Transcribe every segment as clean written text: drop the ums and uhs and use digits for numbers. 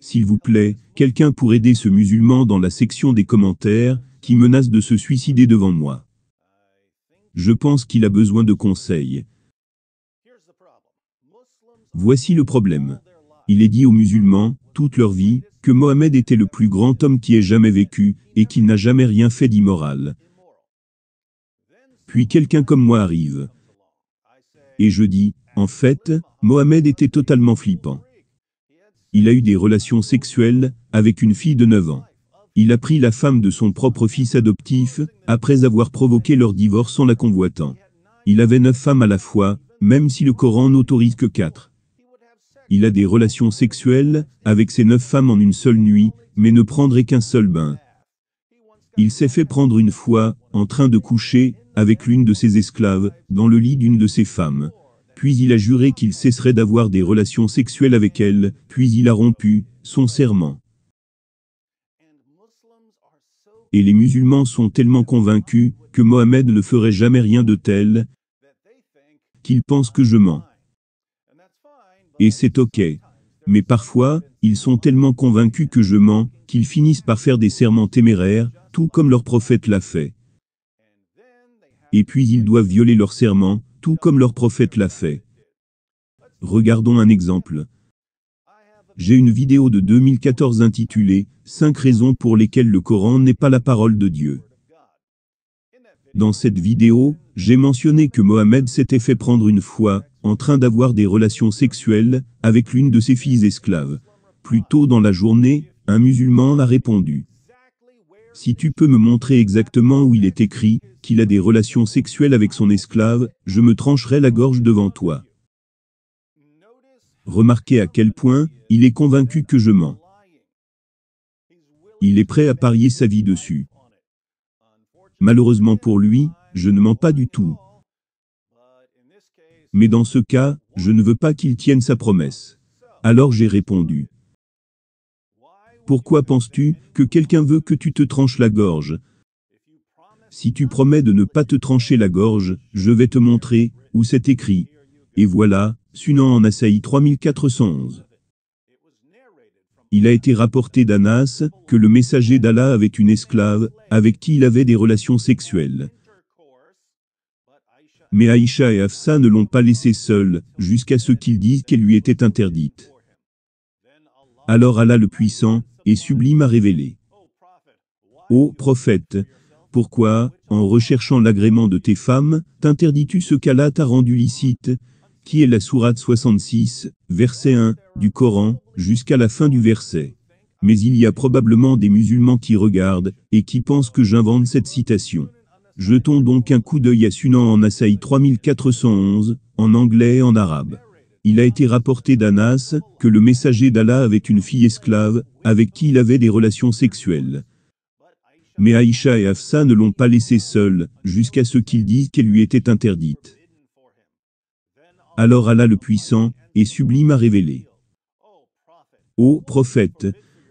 S'il vous plaît, quelqu'un pour aider ce musulman dans la section des commentaires, qui menace de se suicider devant moi. Je pense qu'il a besoin de conseils. Voici le problème. Il est dit aux musulmans, toute leur vie, que Mohammed était le plus grand homme qui ait jamais vécu, et qu'il n'a jamais rien fait d'immoral. Puis quelqu'un comme moi arrive. Et je dis, en fait, Mohammed était totalement flippant. Il a eu des relations sexuelles, avec une fille de 9 ans. Il a pris la femme de son propre fils adoptif, après avoir provoqué leur divorce en la convoitant. Il avait 9 femmes à la fois, même si le Coran n'autorise que 4. Il a des relations sexuelles, avec ces 9 femmes en une seule nuit, mais ne prendrait qu'un seul bain. Il s'est fait prendre une fois, en train de coucher, avec l'une de ses esclaves, dans le lit d'une de ses femmes. Puis il a juré qu'il cesserait d'avoir des relations sexuelles avec elle, puis il a rompu son serment. Et les musulmans sont tellement convaincus que Mohammed ne ferait jamais rien de tel, qu'ils pensent que je mens. Et c'est ok. Mais parfois, ils sont tellement convaincus que je mens, qu'ils finissent par faire des serments téméraires, tout comme leur prophète l'a fait. Et puis ils doivent violer leur serment, tout comme leur prophète l'a fait. Regardons un exemple. J'ai une vidéo de 2014 intitulée « 5 raisons pour lesquelles le Coran n'est pas la parole de Dieu ». Dans cette vidéo, j'ai mentionné que Mohammed s'était fait prendre une fois, en train d'avoir des relations sexuelles, avec l'une de ses filles esclaves. Plus tôt dans la journée, un musulman a répondu. Si tu peux me montrer exactement où il est écrit qu'il a des relations sexuelles avec son esclave, je me trancherai la gorge devant toi. Remarquez à quel point il est convaincu que je mens. Il est prêt à parier sa vie dessus. Malheureusement pour lui, je ne mens pas du tout. Mais dans ce cas, je ne veux pas qu'il tienne sa promesse. Alors j'ai répondu. Pourquoi penses-tu que quelqu'un veut que tu te tranches la gorge? Si tu promets de ne pas te trancher la gorge, je vais te montrer où c'est écrit. Et voilà, Sunan en Nasaï 3411. Il a été rapporté d'Anas que le messager d'Allah avait une esclave avec qui il avait des relations sexuelles. Mais Aïcha et Hafsa ne l'ont pas laissée seule, jusqu'à ce qu'ils disent qu'elle lui était interdite. Alors Allah le Puissant et Sublime a révélé. Ô prophète, pourquoi, en recherchant l'agrément de tes femmes, t'interdis-tu ce qu'Allah t'a rendu licite, qui est la sourate 66, verset 1, du Coran, jusqu'à la fin du verset. Mais il y a probablement des musulmans qui regardent, et qui pensent que j'invente cette citation. Jetons donc un coup d'œil à Sunan en Nasaï 3411, en anglais et en arabe. Il a été rapporté d'Anas que le messager d'Allah avait une fille esclave, avec qui il avait des relations sexuelles. Mais Aïcha et Hafsa ne l'ont pas laissée seule, jusqu'à ce qu'ils disent qu'elle lui était interdite. Alors Allah le Puissant et Sublime a révélé. Ô prophète,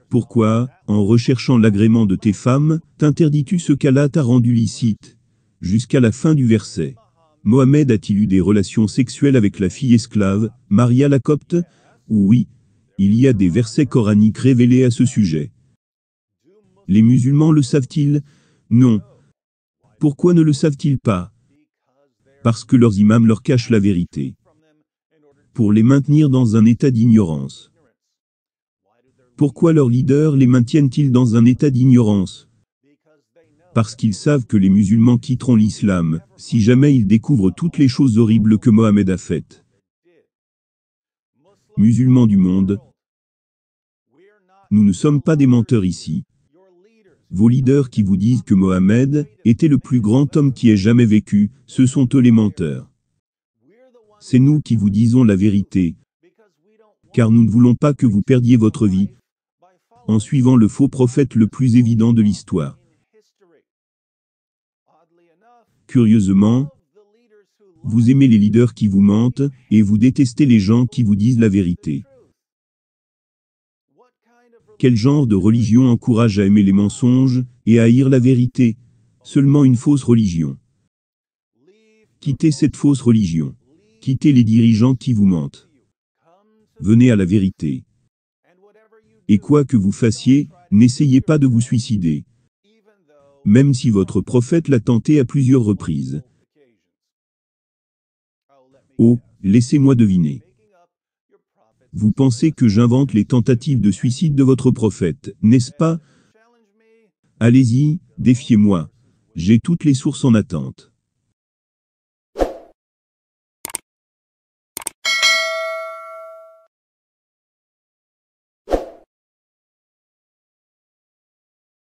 pourquoi, en recherchant l'agrément de tes femmes, t'interdis-tu ce qu'Allah t'a rendu licite? Jusqu'à la fin du verset. Mohammed a-t-il eu des relations sexuelles avec la fille esclave, Maria la Copte? Oui, il y a des versets coraniques révélés à ce sujet. Les musulmans le savent-ils? Non. Pourquoi ne le savent-ils pas? Parce que leurs imams leur cachent la vérité. Pour les maintenir dans un état d'ignorance. Pourquoi leurs leaders les maintiennent-ils dans un état d'ignorance? Parce qu'ils savent que les musulmans quitteront l'islam, si jamais ils découvrent toutes les choses horribles que Mohammed a faites. Musulmans du monde, nous ne sommes pas des menteurs ici. Vos leaders qui vous disent que Mohammed était le plus grand homme qui ait jamais vécu, ce sont eux les menteurs. C'est nous qui vous disons la vérité, car nous ne voulons pas que vous perdiez votre vie en suivant le faux prophète le plus évident de l'histoire. Curieusement, vous aimez les leaders qui vous mentent, et vous détestez les gens qui vous disent la vérité. Quel genre de religion encourage à aimer les mensonges, et à haïr la vérité? Seulement une fausse religion. Quittez cette fausse religion. Quittez les dirigeants qui vous mentent. Venez à la vérité. Et quoi que vous fassiez, n'essayez pas de vous suicider. Même si votre prophète l'a tenté à plusieurs reprises. Oh, laissez-moi deviner. Vous pensez que j'invente les tentatives de suicide de votre prophète, n'est-ce pas? Allez-y, défiez-moi. J'ai toutes les sources en attente.